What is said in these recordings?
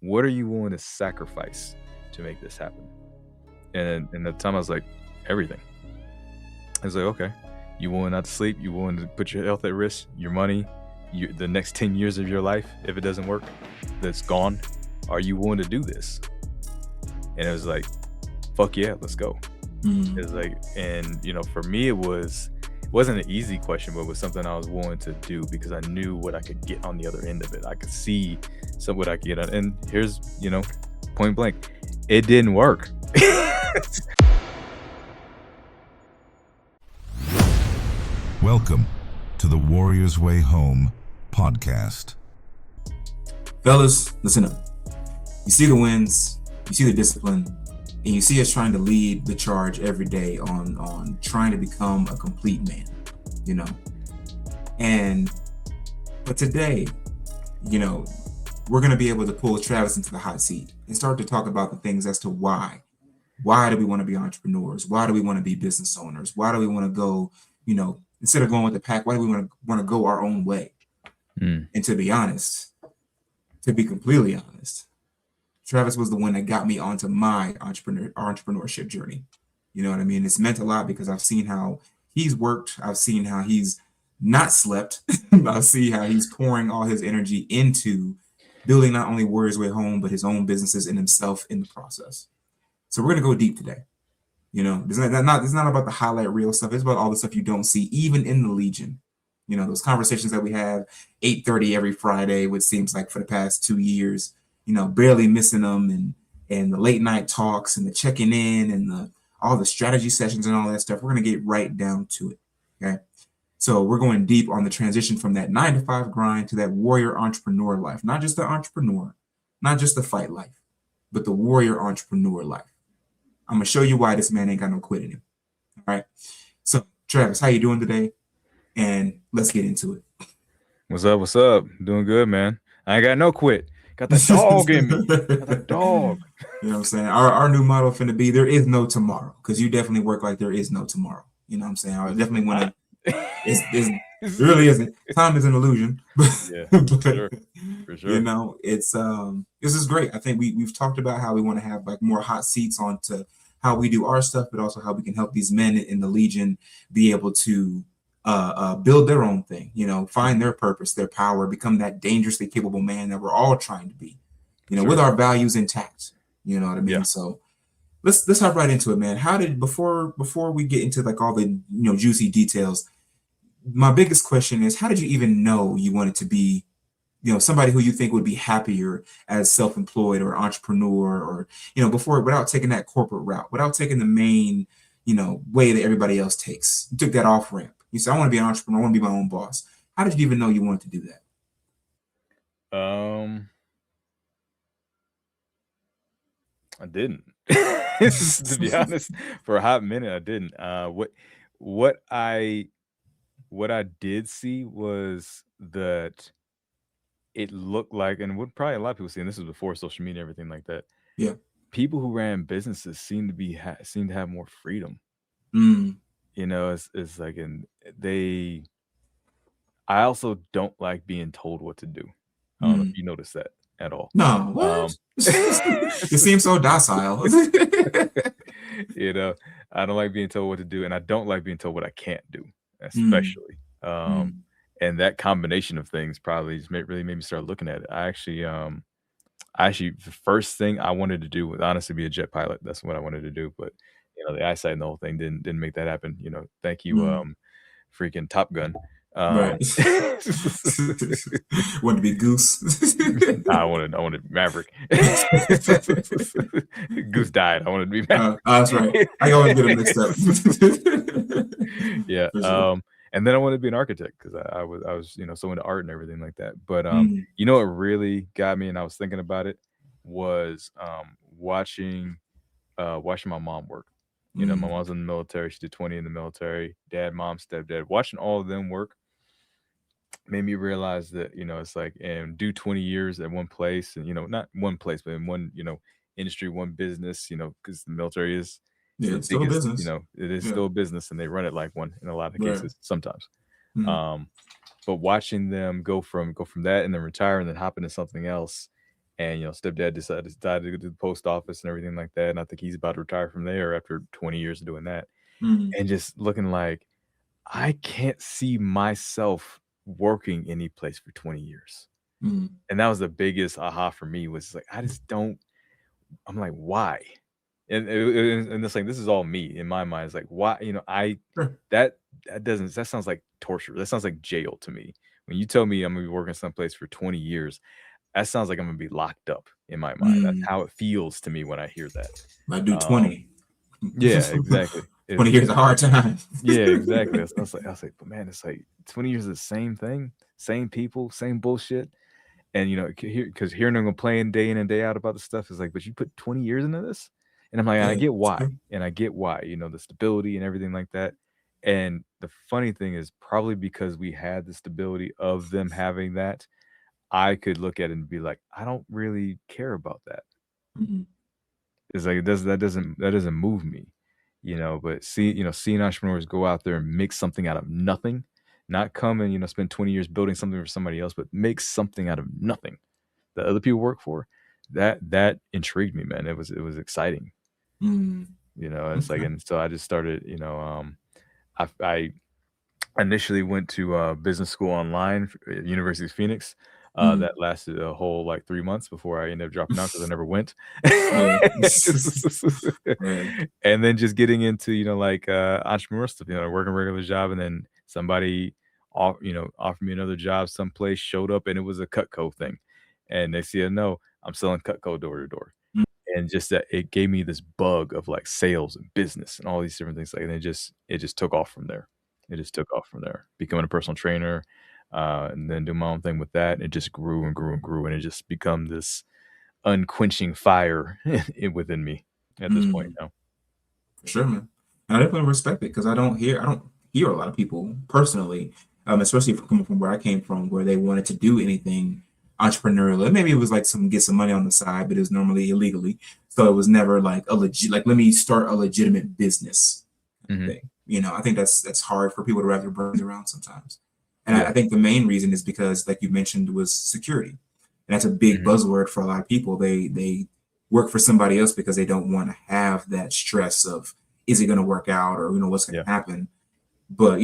what are you willing to sacrifice to make this happen? And at the time I was like, everything. I was like, okay, you willing not to sleep? You willing to put your health at risk, your money, the next 10 years of your life, if it doesn't work, that's gone? Are you willing to do this? And it was like, fuck yeah, let's go. It was like, and for me, it wasn't an easy question, but it was something I was willing to do because I knew what I could get on the other end of it. I could see what I could get on. And here's, point blank, it didn't work. Welcome to the Warrior's Way Home podcast. Fellas, listen up. You see the wins, you see the discipline, and you see us trying to lead the charge every day on trying to become a complete man, But today, we're going to be able to pull Travis into the hot seat and start to talk about the things as to why. Why do we want to be entrepreneurs? Why do we want to be business owners? Why do we want to go, instead of going with the pack, why do we want to go our own way? And to be completely honest, Travis was the one that got me onto my entrepreneurship journey. You know what I mean? It's meant a lot because I've seen how he's worked. I've seen how he's not slept. I've seen how he's pouring all his energy into building not only Warrior's Way Home, but his own businesses and himself in the process. So we're going to go deep today. It's not about the highlight reel stuff. It's about all the stuff you don't see, even in the Legion. Those conversations that we have 8:30 every Friday, which seems like for the past 2 years, barely missing them, and the late night talks and the checking in and all the strategy sessions and all that stuff. We're going to get right down to it. Okay. So we're going deep on the transition from that 9-to-5 grind to that warrior entrepreneur life, not just the entrepreneur, not just the fight life, but the warrior entrepreneur life. I'm going to show you why this man ain't got no quit in him. All right. So Travis, how you doing today? And let's get into it. What's up? Doing good, man. I ain't got no quit. Got the dog in me. Got the dog. You know what I'm saying? Our new motto finna be, there is no tomorrow, because you definitely work like there is no tomorrow. You know what I'm saying? I definitely want to, it really isn't. Time is an illusion. Yeah, for sure. It's this is great. I think we've talked about how we want to have like more hot seats onto how we do our stuff, but also how we can help these men in the Legion be able to build their own thing, find their purpose, their power, become that dangerously capable man that we're all trying to be, sure, with our values intact. You know what I mean? Yeah. So let's hop right into it, man. How did before we get into like all the juicy details, my biggest question is, how did you even know you wanted to be somebody who you think would be happier as self-employed or entrepreneur, or without taking that corporate route, without taking the main way that everybody else takes? You took that off ramp. You said, I want to be an entrepreneur. I want to be my own boss. How did you even know you wanted to do that? I didn't. To be honest, for a hot minute, I didn't. What I did see was that it looked like, and what probably a lot of people see, and this was before social media and everything like that. Yeah. People who ran businesses seem to have more freedom. It's like, and I also don't like being told what to do. I don't know if you noticed that at all. No, what? You seem so docile. I don't like being told what to do, and I don't like being told what I can't do, especially. And that combination of things probably just really made me start looking at it. I actually, the first thing I wanted to do was honestly be a jet pilot. That's what I wanted to do, but the eyesight and the whole thing didn't make that happen. Thank you, freaking Top Gun. Right. Want to be Goose? I wanted Maverick. Goose died. I wanted to be Maverick. That's right. I always get it mixed up. Yeah. Sure. And then I wanted to be an architect because I was so into art and everything like that. But what really got me, and I was thinking about it, was watching my mom work. My mom's in the military. She did 20 in the military. Dad, mom, stepdad. Watching all of them work made me realize that, it's like, and do 20 years at one place, and, not one place, but in one, industry, one business, because the military is, it's still a business. It is still a business, and they run it like one in a lot of cases, sometimes. But watching them go from that and then retire and then hop into something else, And stepdad decided to go to the post office and everything like that. And I think he's about to retire from there after 20 years of doing that. Mm, And just looking like I can't see myself working any place for 20 years. mm, And that was the biggest aha for me was like, I just don't, I'm like, why? And it's like, this is all me in my mind. It's like, why, sure. that, that sounds like torture. That sounds like jail to me. When you tell me I'm going to be working someplace for 20 years, that sounds like I'm going to be locked up in my mind. That's Mm, how it feels to me when I hear that. I do Um, 20. yeah, exactly. 20 years a hard time. Yeah, exactly. I was like, but man, it's like 20 years of the same thing, same people, same bullshit. And because hearing them complain day in and day out about the stuff is like, but you put 20 years into this, and I'm like, and I Yeah, get it's why, true. and I get why, the stability and everything like that. And the funny thing is, probably because we had the stability of them having that, I could look at it and be like, I don't really care about that. Mhm, It's like that doesn't move me, But seeing entrepreneurs go out there and make something out of nothing, not come and spend 20 years building something for somebody else, but make something out of nothing that other people work for. That intrigued me, man. It was exciting, mm, And it's like, okay. and so I just started, I initially went to business school online at University of Phoenix. Mm, That lasted a whole like 3 months before I ended up dropping out because I never went. yeah. Yeah. And then just getting into like entrepreneur stuff, working a regular job, and then somebody offered me another job someplace, showed up, and it was a Cutco thing, and they said no, I'm selling Cutco door to door. Mm, And just that it gave me this bug of like sales and business and all these different things. Like, and it just took off from there. It just took off from there. Becoming a personal trainer, and then do my own thing with that. And it just grew and grew and grew, and it just become this unquenching fire within me at this point mm. now. For sure, man. And I definitely respect it because I don't hear a lot of people personally, especially coming from where I came from, where they wanted to do anything entrepreneurial. And maybe it was like get some money on the side, but it was normally illegally. So it was never like a legit like let me start a legitimate business Hmm. thing. I think that's hard for people to wrap their brains around sometimes. And I Yeah. think the main reason is because, like you mentioned, was security. And that's a big Hmm. buzzword for a lot of people. They work for somebody else because they don't want to have that stress of is it going to work out or what's going Yeah. to happen. But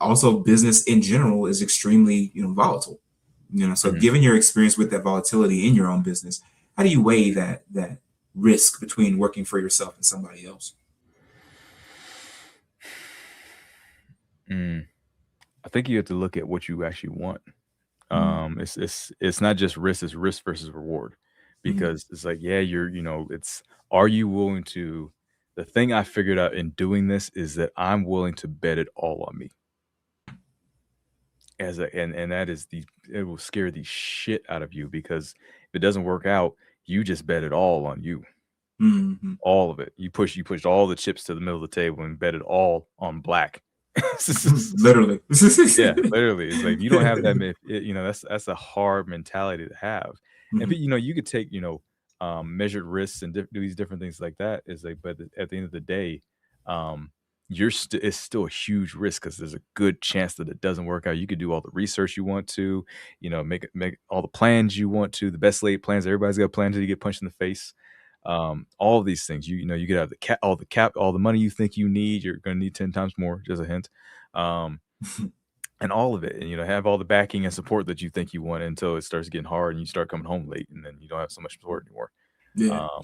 also business in general is extremely volatile. So Hmm. given your experience with that volatility in your own business, how do you weigh that risk between working for yourself and somebody else? Mm. I think you have to look at what you actually want. Mm, It's not just risk; it's risk versus reward, mm, because it's like, yeah, it's are you willing to? The thing I figured out in doing this is that I'm willing to bet it all on me. And that is it will scare the shit out of you because if it doesn't work out, you just bet it all on you. mm, All of it. You pushed all the chips to the middle of the table and bet it all on black. literally. Yeah, literally. It's like, if you don't have that that's a hard mentality to have. And Mhm, you could take, measured risks and do these different things like that. Is like, but at the end of the day, um, it's still a huge risk because there's a good chance that it doesn't work out. You could do all the research you want to, make all the plans you want to, the best laid plans. Everybody's got plans until you get punched in the face. All of these things, you could have all the money you think you need. You're going to need 10 times more. Just a hint. Um, and all of it, and have all the backing and support that you think you want until it starts getting hard and you start coming home late and then you don't have so much support anymore. yeah. um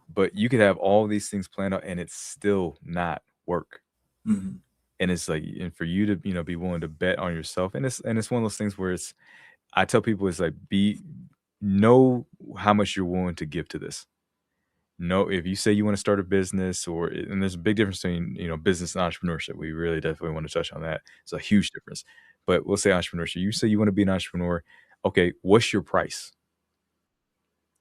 but you could have all these things planned out and it's still not work. Mhm, And it's like, and for you to be willing to bet on yourself, and it's one of those things where I tell people, it's like, know how much you're willing to give to this. No, if you say you want to start a business, and there's a big difference between, business and entrepreneurship. We really definitely want to touch on that. It's a huge difference. But we'll say entrepreneurship. You say you want to be an entrepreneur. Okay, what's your price?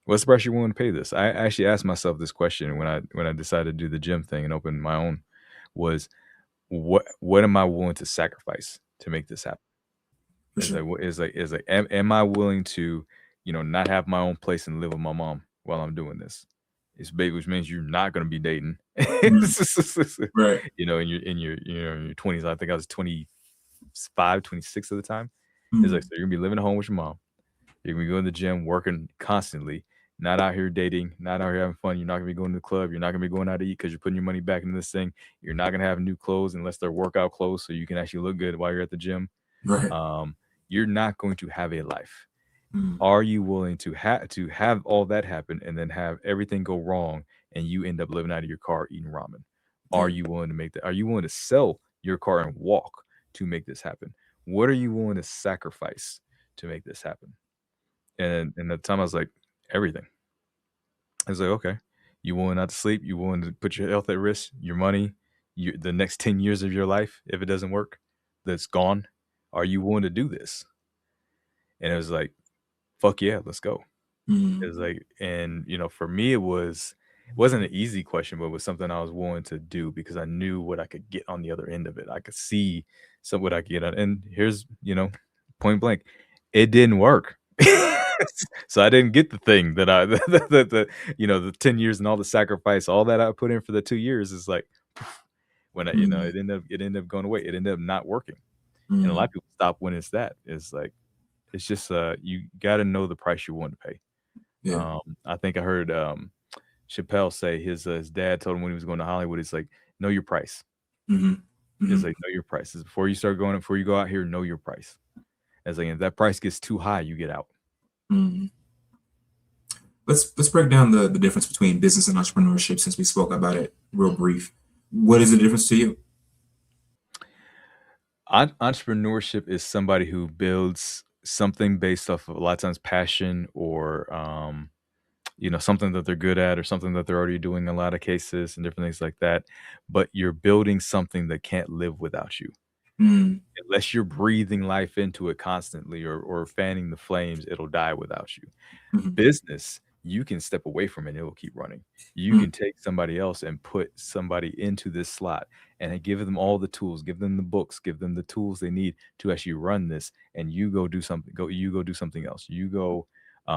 What's the price you're willing to pay this? I actually asked myself this question when I decided to do the gym thing and open my own, was what am I willing to sacrifice to make this happen? for Is sure. like what is like am I willing to, not have my own place and live with my mom while I'm doing this? It's big, which means you're not gonna be dating. Mhm, right. In your 20s. I think I was 25, 26 at the time. It's like, Mhm, so you're gonna be living at home with your mom. You're gonna be going to the gym, working constantly, not out here dating, not out here having fun. You're not gonna be going to the club. You're not gonna be going out to eat because you're putting your money back into this thing. You're not gonna have new clothes unless they're workout clothes, so you can actually look good while you're at the gym. Right. Um, you're not going to have a life. Mm. Are you willing to have all that happen and then have everything go wrong and you end up living out of your car eating ramen? Are Yeah. you willing to make that? Are you willing to sell your car and walk to make this happen? What are you willing to sacrifice to make this happen? And at the time I was like, everything. I was like, okay, you willing not to sleep? You willing to put your health at risk, your money, the next 10 years of your life if it doesn't work, that's gone? Are you willing to do this? And it was like, fuck yeah, let's go. It Mm. was like, and for me, it wasn't an easy question, but it was something I was willing to do because I knew what I could get on the other end of it. I could see some what I could get on. And here's, point blank, it didn't work. So I didn't get the thing that I the 10 years and all the sacrifice, all that I put in for the 2 years is like when Mm. it ended up going away. It ended up not working. And a lot Mm. of people stop when it's that. It's like it's just you gotta know the price you're willing to pay. Yeah. I think I heard Chappelle say his dad told him when he was going to Hollywood, he's like, know your price. Hmm. It's Hmm. like know your prices before you go out here, know your price. It's like if that price gets too high, you get out. Mm. Let's break down the difference between business and entrepreneurship since we spoke about it real brief. What is the difference to you? Entrepreneurship is somebody who builds something based off of a lot of times passion or something that they're good at or something that they're already doing in a lot of cases and different things like that. But you're building something that can't live without you. Mm. Unless you're breathing life into it constantly or fanning the flames, it'll die without you. Mhm. Business, you can step away from it and it will keep running. You Mm. can take somebody else and put somebody into this slot and then give them all the tools, give them the books, give them the tools they need to actually run this. And you go do something, you go do something else. You go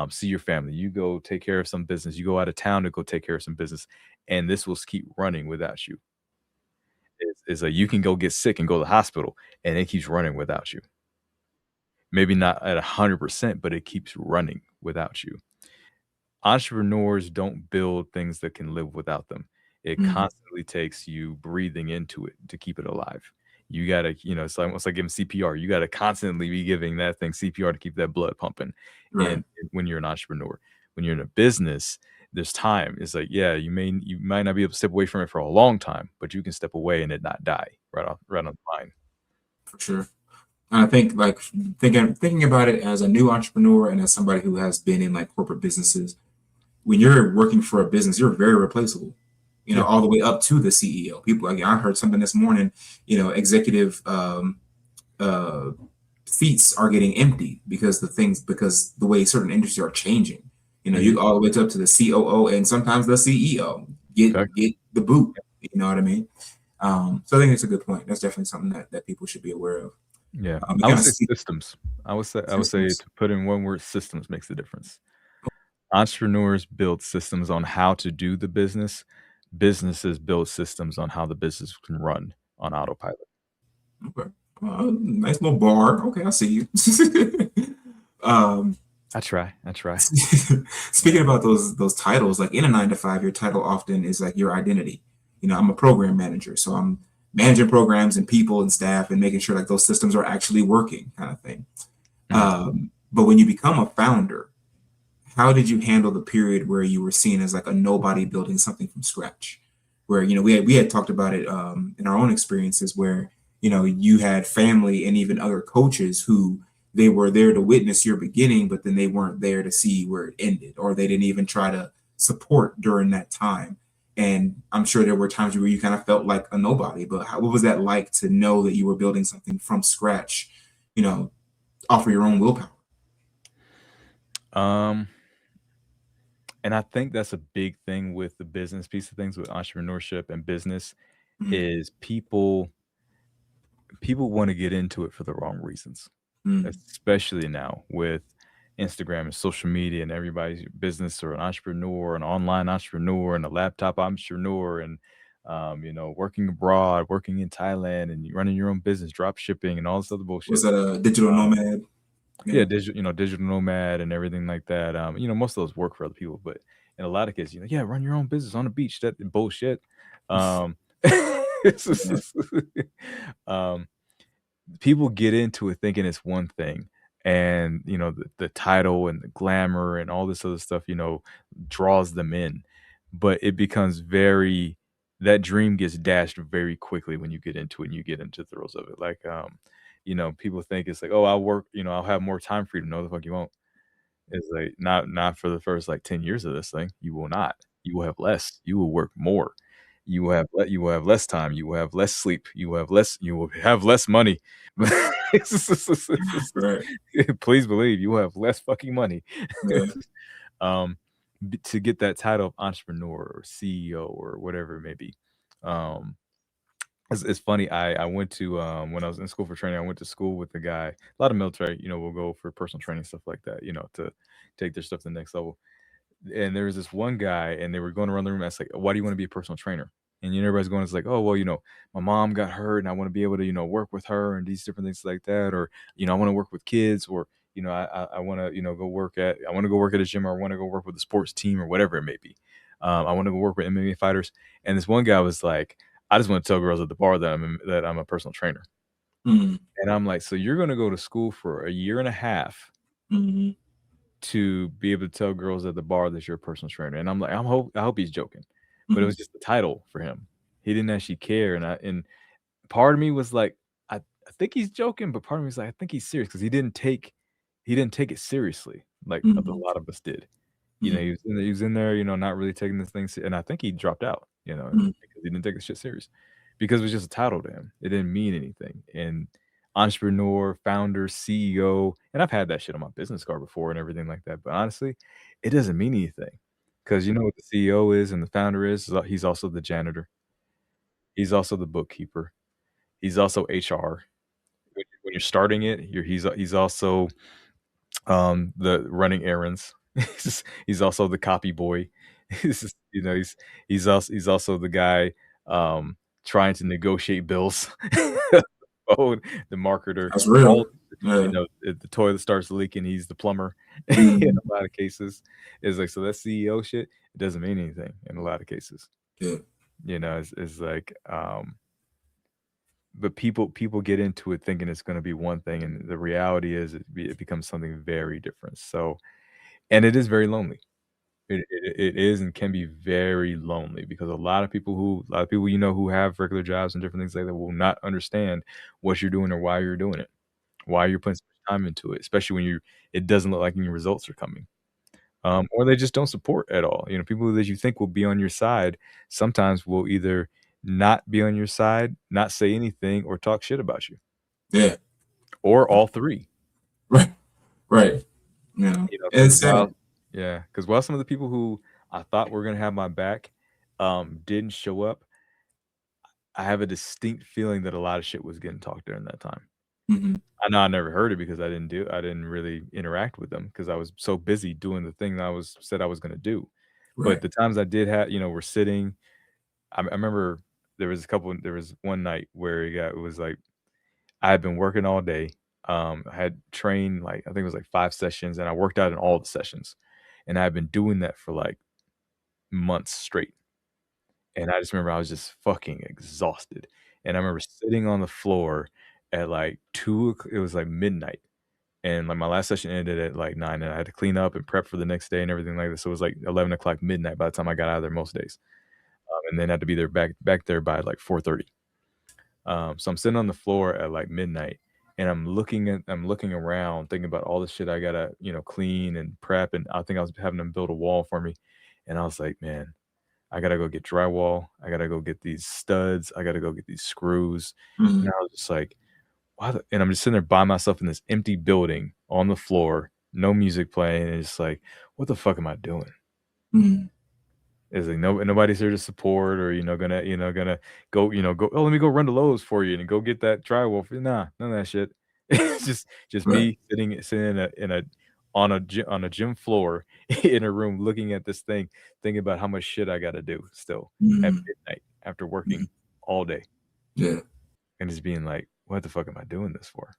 see your family, you go take care of some business, you go out of town to go take care of some business. And this will keep running without you. It's like you can go get sick and go to the hospital and it keeps running without you. Maybe not at 100%, but it keeps running without you. Entrepreneurs don't build things that can live without them. It Mm. constantly takes you breathing into it to keep it alive. You gotta, it's almost like giving CPR. You gotta constantly be giving that thing CPR to keep that blood pumping. Right. And when you're an entrepreneur, when you're in a business, there's time. It's like, yeah, you might not be able to step away from it for a long time, but you can step away and it not die right on the line. For sure. And I think like thinking about it as a new entrepreneur and as somebody who has been in like corporate businesses, when you're working for a business, you're very replaceable. Yeah. All the way up to the CEO. People like I heard something this morning. Executive uh, seats are getting empty because the way certain industries are changing. Mhm. You all the way up to the COO and sometimes the CEO Okay. get the boot. You know what I mean? So I think it's a good point. That's definitely something that people should be aware of. Yeah. It I would kind of say speaks systems. I would say systems. to put in one word, systems makes the difference. Entrepreneurs build systems on how to do the business. Businesses build systems on how the business can run on autopilot. Okay. Nice little bar. Okay, I see you. um, I try. I try. Speaking about those titles, like in a 9 to 5, your title often is like your identity. I'm a program manager, so I'm managing programs and people and staff and making sure like those systems are actually working, kind of thing. Mhm. But when you become a founder, how did you handle the period where you were seen as like a nobody building something from scratch? Where we had talked about it in our own experiences, where you had family and even other coaches who they were there to witness your beginning, but then they weren't there to see where it ended, or they didn't even try to support during that time. And I'm sure there were times where you kind of felt like a nobody. But what was that like to know that you were building something from scratch? Off of your own willpower. Um, and I think that's a big thing with the business piece of things with entrepreneurship and business Mm. is people want to get into it for the wrong reasons, Mm. especially now with Instagram and social media and everybody's business or an entrepreneur, an online entrepreneur, and a laptop entrepreneur, and working abroad, working in Thailand, and running your own business, drop shipping, and all this other Was bullshit. that a digital Um, nomad? Yeah, Yeah. digital nomad and everything like that. Most of those work for other people, but in a lot of cases, yeah, run your own business on the beach. That bullshit. Um, Yeah. um, people get into it thinking it's one thing, and the title and the glamour and all this other stuff, draws them in, but it becomes very that dream gets dashed very quickly when you get into it and you get into the throes of it. Like, people think it's like, oh, I'll work, I'll have more time freedom. No, the fuck you won't. It's like not for the first like 10 years of this thing. You will not. You will have less. You will work more. You will have less time. You will have less sleep. You will have less money. Right. Please believe you will have less fucking money. Yeah. um to get that title of entrepreneur or CEO or whatever it may be. Um it's funny. I went to when I was in school for training, I went to school with a guy. A lot of military, will go for personal training stuff like that, to take their stuff to the next level. And there was this one guy, and they were going around the room. I was like, "Why do you want to be a personal trainer?" And everybody's going, "It's like, oh well, my mom got hurt, and I want to be able to, work with her and these different things like that, or I want to work with kids, or I want to, I want to go work at a gym, or I want to go work with a sports team, or whatever it may be. I want to go work with MMA fighters." And this one guy was like, "I just want to tell girls at the bar that I'm a personal trainer." Mm-hmm. And I'm like, "So you're going to go to school for a year and a half?" Mm-hmm. To be able to tell girls at the bar that you're a personal trainer. And I'm like, I hope he's joking. But it Mm-hmm. was just the title for him. He didn't actually care. And part of me was like, I think he's joking, but part of me was like, I think he's serious because he didn't take it seriously like a Mm-hmm. lot of us did. Mm-hmm. He was in there, not really taking this thing and I think he dropped out, because he didn't take the shit serious. Because it was just a title to him. It didn't mean anything. And entrepreneur, founder, CEO, and I've had that shit on my business card before and everything like that. But honestly, it doesn't mean anything. Because you know what the CEO is and the founder is? He's also the janitor. He's also the bookkeeper. He's also HR. When you're starting it, he's also the running errands. He's also the copy boy. He's just, he's also the guy trying to negotiate bills. Oh, the marketer. That's real. All Yeah. if the toilet starts leaking, he's the plumber. In Mm-hmm. a lot of cases, it's like so that CEO shit. It doesn't mean anything in a lot of cases. Yeah. It's like but people get into it thinking it's going to be one thing, and the reality is it becomes something very different. So, and it is very lonely. It is and can be very lonely because a lot of people who have regular jobs and different things like that will not understand what you're doing or why you're doing it, why you're putting so much time into it, especially when it doesn't look like any results are coming. Or they just don't support at all. People that you think will be on your side sometimes will either not be on your side, not say anything, or talk shit about you, Yeah. or all three. Right. Right. Yeah. Because It's sad. while some of the people who I thought were gonna have my back, didn't show up, I have a distinct feeling that a lot of shit was getting talked during that time. Mm-hmm. I know I never heard it because I didn't really interact with them because I was so busy doing the thing that I said I was gonna do. But Right. the times I did have, we're sitting. I remember there was one night where it was like I had been working all day. I had trained like I think it was like 5 sessions, and I worked out in all the sessions, and I had been doing that for like months straight. And I just remember I was just fucking exhausted, and I remember sitting on the floor at like it was like midnight, and like my last session ended at like 9, and I had to clean up and prep for the next day and everything like this. So it was like 11 o'clock midnight by the time I got out of there most days, and then had to be there back there by like 4:30. So I'm sitting on the floor at like midnight, and I'm looking around, thinking about all the shit I gotta clean and prep, and I think I was having them build a wall for me, and I was like, man, I gotta go get drywall, I gotta go get these studs, I gotta go get these screws, Mm-hmm. and I was just like, why? And I'm just sitting there by myself in this empty building on the floor, no music playing, and it's like, what the fuck am I doing? Mm-hmm. Is like nobody's here to support or gonna go, oh, let me go run to Lowe's for you and go get that drywall for you. Nah, none of that shit. It's just Right. me sitting on a gym floor in a room looking at this thing, thinking about how much shit I gotta do still at Mm-hmm. midnight after Mm-hmm. working all day Yeah. and just being like, what the fuck am I doing this for?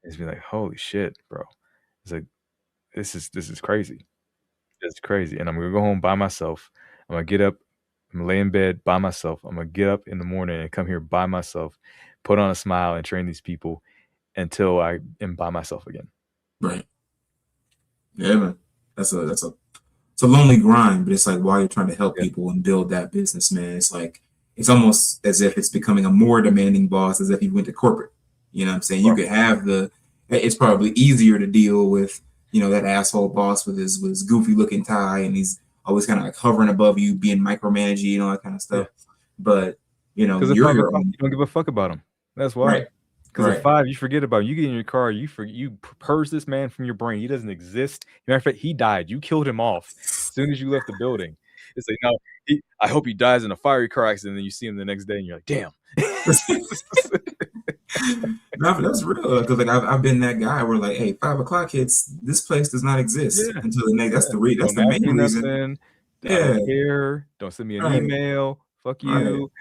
It's been like, holy shit, bro. It's like this is crazy. It's crazy. And I'm gonna go home by myself. I'm gonna get up, I'm gonna lay in bed by myself. I'm gonna get up in the morning and come here by myself, put on a smile and train these people until I am by myself again. Right. Yeah, man. That's a it's a lonely grind, but it's like while you're trying to help Yeah. people and build that business, man, it's like it's almost as if it's becoming a more demanding boss, as if you went to corporate. You know what I'm saying? You Bro. could have it's probably easier to deal with, that asshole boss with his goofy looking tie, and he's always kind of like hovering above you, being micromanaging and all that kind of Yeah. stuff. But Because at you're 5 your o'clock, own. you don't give a fuck about him. That's why. Right. Because at Right. 5, you forget about him. You get in your car, you purge this man from your brain. He doesn't exist. Matter of fact, he died. You killed him off as soon as you left the building. It's like, no, I hope he dies in a fiery car accident. And then you see him the next day, and you're like, damn. No, but that's real because like I've been that guy where like, hey, 5 o'clock hits, this place does not exist Yeah, until the next. That's yeah. that's Don't the ask main me reason. nothing. I Yeah, don't care. Don't send me an right, email. Fuck right. you.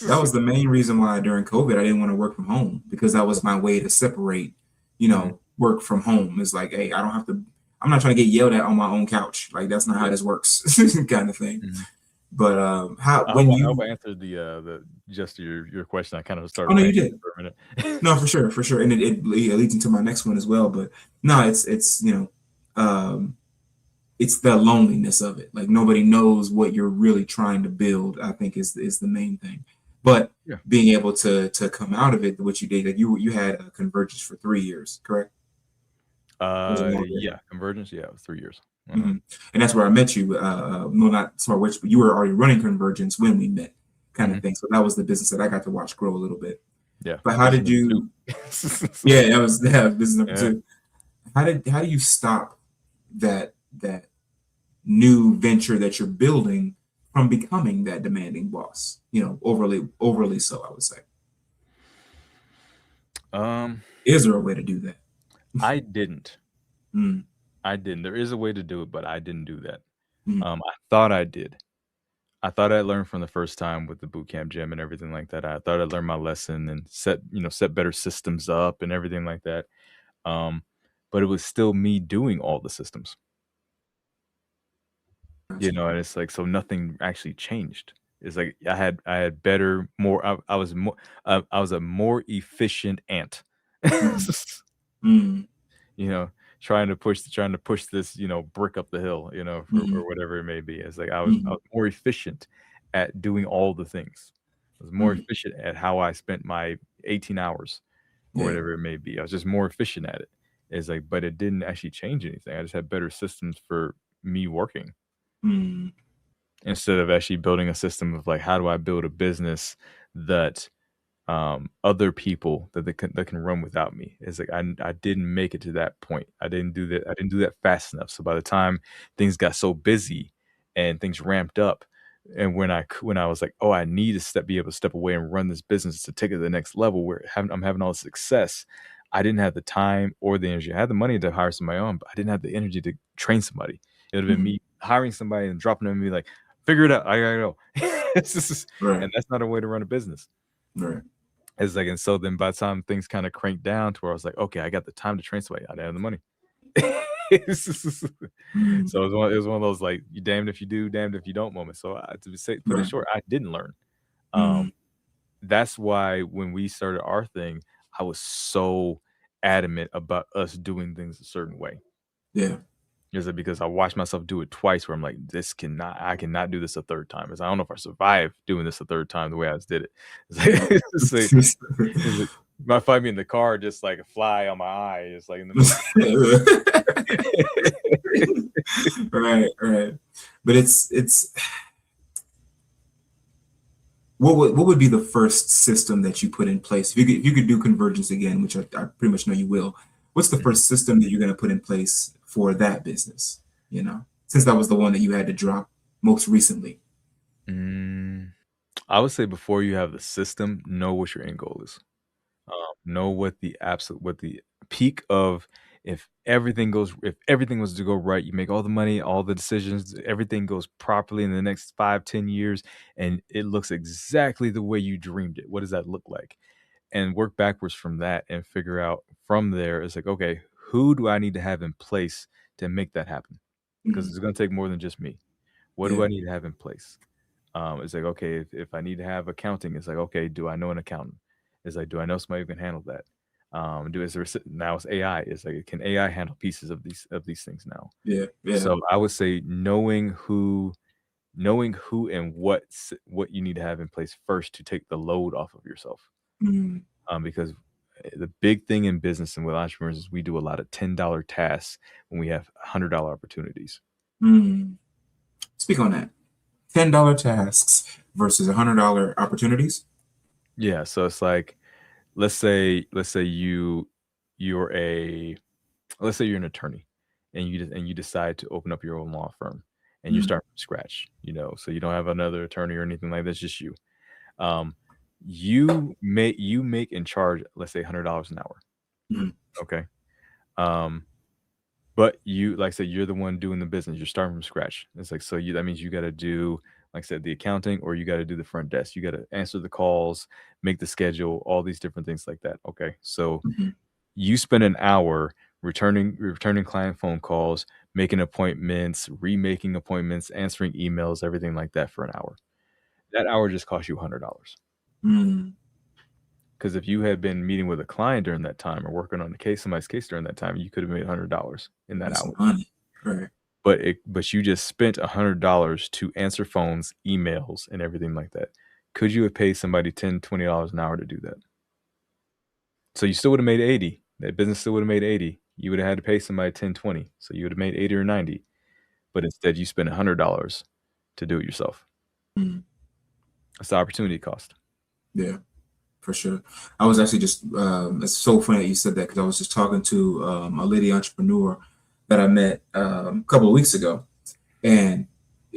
That was the main reason why during COVID I didn't want to work from home because that was my way to separate, Mhm. work from home. It's like, hey, I don't have to. I'm not trying to get yelled at on my own couch. Like that's not how Yeah. this works, kind of thing. Mhm. But how I hope when I hope you I answered the just your question. I kind of started oh no, you ranting did. for a minute. No, for sure, and it leads into my next one as well. But no, it's it's the loneliness of it. Like nobody knows what you're really trying to build. I think is the main thing. But Yeah. being able to come out of it, what you did, like you had a convergence for 3 years, correct? Was it longer? Yeah, Convergence, yeah, it was 3 years. Hmm. And that's where I met you. No, not Smart Witch, but you were already running Convergence when we met, kind of Mhm. thing. So that was the business that I got to watch grow a little bit. Yeah, But how business did number 2. you? Yeah, that was business number Yeah. two. How do you stop that new venture that you're building from becoming that demanding boss? Overly so, I would say. Um, Is there a way to do that? I didn't. Mm, I didn't. There is a way to do it, but I didn't do that. mm, I thought I did. I thought I learned from the first time with the boot camp gym and everything like that. I thought I learned my lesson and set better systems up and everything like that. Um, but it was still me doing all the systems, gotcha. and it's like, so nothing actually changed. It's like I had better, more I was a more efficient ant. Mm, mm, You know, trying to push this, brick up the hill, mm, or whatever it may be. It's like I mm, was more efficient at doing all the things. I was more mm. efficient at how I spent my 18 hours or Yeah. whatever it may be. I was just more efficient at it. It's like, but it didn't actually change anything. I just had better systems for me working Mm, instead of actually building a system of like, how do I build a business that other people that can run without me. It's like I didn't make it to that point. I didn't do that fast enough. So by the time things got so busy and things ramped up, and when I was like, oh, I need to be able to step away and run this business to take it to the next level where I'm having all this success. I didn't have the time or the energy. I had the money to hire somebody on, but I didn't have the energy to train somebody. It would have been mm. me hiring somebody and dropping them and be like, figure it out. I gotta go. Right. And that's not a way to run a business. Right. It's like, and so then by the time things kinda cranked down to where I was like, "Okay, I got the time to train somebody, I didn't have the money." Mm, So it was one of those, like, you damned if you do, damned if you don't moment. So, put it right. short, I didn't learn. Um, Mm, that's why when we started our thing, I was so adamant about us doing things a certain way. yeah. Is it because I watched myself do it twice where I'm like, I cannot do this a third time. It's I don't know if I survive doing this a third time the way I just did it. It's like Right. it's like it's like you might find me in the car just like a fly on my eye, just like in the middle Right, right. But it's what would be the first system that you put in place if you could do convergence again, which I pretty much know you will. What's the Mhm. first system that you're going to put in place for that business? Since that was the one that you had to drop most recently. Mm, I would say before you have the system, know what your end goal is. Know what the peak of if everything was to go right, you make all the money, all the decisions, everything goes properly in the next 5, 10 years, and it looks exactly the way you dreamed it. What does that look like? and work backwards from that and figure out from there. It's like, okay, who do I need to have in place to make that happen? Because Mhm. it's going to take more than just me. What do Yeah. I need to have in place? It's like, okay, if I need to have accounting, it's like, okay, do I know an accountant? It's like, do I know somebody who can handle that? Now it's AI. It's like, can AI handle pieces of these things now? Yeah. Yeah. So I would say knowing who and what you need to have in place first to take the load off of yourself. Mm. Because the big thing in business and with entrepreneurs is we do a lot of $10 tasks when we have $100 opportunities. Mm. Speak on that. $10 tasks versus $100 opportunities. Yeah, so it's like, let's say you're a let's say you're an attorney and you decide to open up your own law firm and you Mm. start from scratch, so you don't have another attorney or anything like that, it's just you. Um, you make and charge, let's say, $100 an hour. Mm. Okay. Um, but like I said, you're the one doing the business. You're starting from scratch. It's like, so that means you got to do, like I said, the accounting, or you got to do the front desk. You got to answer the calls, make the schedule, all these different things like that. Okay. So Mhm. you spend an hour returning client phone calls, making appointments, remaking appointments, answering emails, everything like that for an hour. That hour just cost you $100. Mm. Because if you had been meeting with a client during that time or working on somebody's case during that time, you could have made $100 in that That's hour. money. Right. But you just spent $100 to answer phones, emails, and everything like that. Could you have paid somebody $10, $20 an hour to do that? So you still would have made 80. That business still would have made 80. You would have had to pay somebody 10, 20. So you would have made 80 or 90. But instead you spent $100 to do it yourself. Mm. That's the opportunity cost. Yeah. For sure. I was actually just, it's so funny that you said that because I was just talking to a lady entrepreneur that I met a couple of weeks ago. And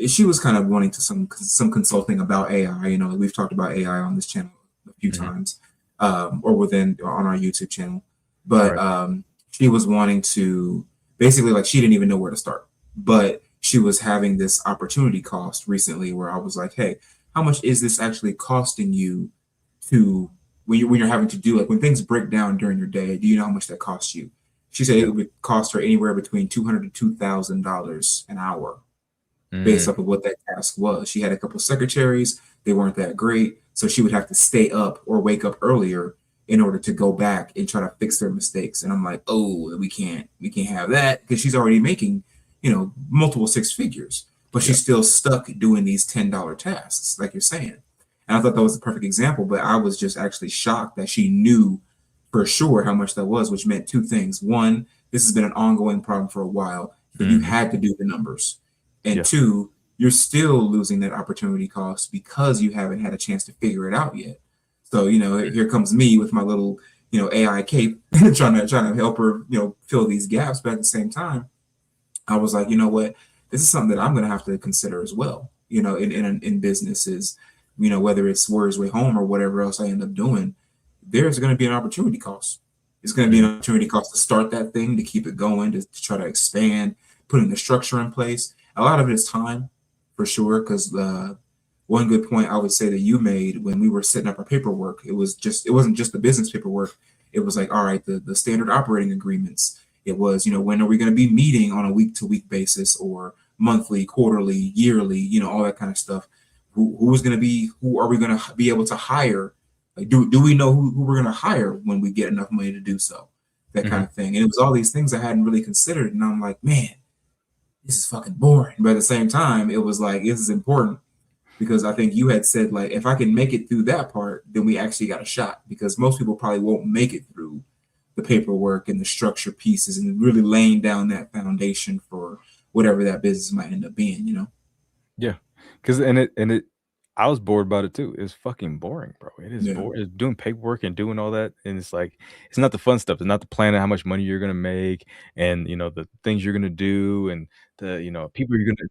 she was kind of wanting to some consulting about AI. We've talked about AI on this channel a few Mhm. times, or on our YouTube channel. But Right. she was wanting to basically, like, she didn't even know where to start. But she was having this opportunity cost recently where I was like, hey, how much is this actually costing you to when you're having to do, like, when things break down during your day? Do you know how much that costs you? She said Yeah. it would cost her anywhere between $200 to $2,000 an hour based Mm. off of what that task was. She had a couple of secretaries, they weren't that great, so she would have to stay up or wake up earlier in order to go back and try to fix their mistakes. And I'm like, oh, we can't have that because she's already making, multiple six figures, but Yeah. she's still stuck doing these $10 tasks, like you're saying. And I thought that was a perfect example, but I was just actually shocked that she knew for sure how much that was, which meant two things. One, this has been an ongoing problem for a while, so you Mhm. had to do the numbers. And Yeah. two, you're still losing that opportunity cost because you haven't had a chance to figure it out yet. So, here comes me with my little, AI cape trying to help her, fill these gaps. But at the same time, I was like, you know what? This is something that I'm going to have to consider as well. In businesses, whether it's Warriors Way Home or whatever else I end up doing, there's going to be an opportunity cost. It's going to be Mhm. an opportunity cost to start that thing, to keep it going, to try to expand, putting the structure in place. A lot of it is time, for sure. Because one good point I would say that you made when we were setting up our paperwork, it wasn't just the business paperwork. It was like, all right, the standard operating agreements. It was, when are we going to be meeting on a week to week basis, or monthly, quarterly, yearly, all that kind of stuff. Who are we going to be able to hire? Like, do we know who we're going to hire when we get enough money to do so? That kind Mhm. of thing. And it was all these things I hadn't really considered. And I'm like, man, this is fucking boring. But at the same time, it was like, this is important because I think you had said, like, if I can make it through that part, then we actually got a shot, because most people probably won't make it through the paperwork and the structure pieces and really laying down that foundation for whatever that business might end up being. Yeah, because and it I was bored about it too. It's fucking boring, bro. It is Yeah. boring. It's doing paperwork and doing all that, and it's like it's not the fun stuff. It's not the planning how much money you're gonna make, and the things you're gonna do, and the people you're gonna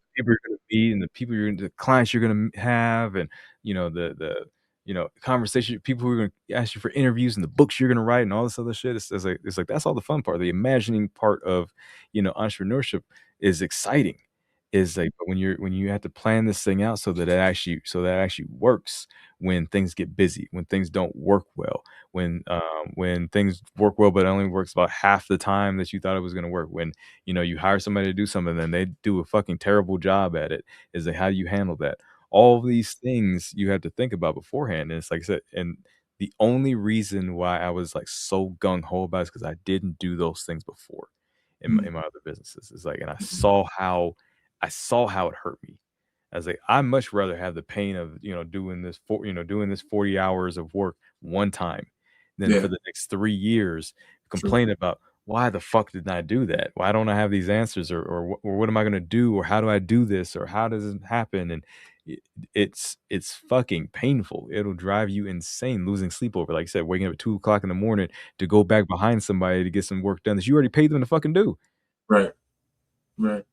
meet, and the clients you're gonna have, and the conversation people who are gonna ask you for interviews, and the books you're gonna write, and all this other shit. It's like that's all the fun part. The imagining part of entrepreneurship is exciting. is like when you have to plan this thing out so that it actually works when things get busy, when things don't work well, when things work well but it only works about half the time that you thought it was gonna work, when, you hire somebody to do something and they do a fucking terrible job at it, is like, how do you handle that? All of these things you have to think about beforehand, and it's like I said, and the only reason why I was, like, so gung ho about it is because I didn't do those things before in my other businesses. It's like, and I saw how it hurt me. I was like, "I'd much rather have the pain of, doing this 40 hours of work one time than for Yeah, the next 3 years true. complain about, 'Why the fuck didn't I do that? Why don't I have these answers?' Or what am I gonna do? Or how do I do this? Or how does it happen?" And I it's fucking painful. It'll drive you insane losing sleep over, like I said, waking up at 2 o'clock in the morning to go back behind somebody to get some work done that you already paid them to fucking do. Right, right.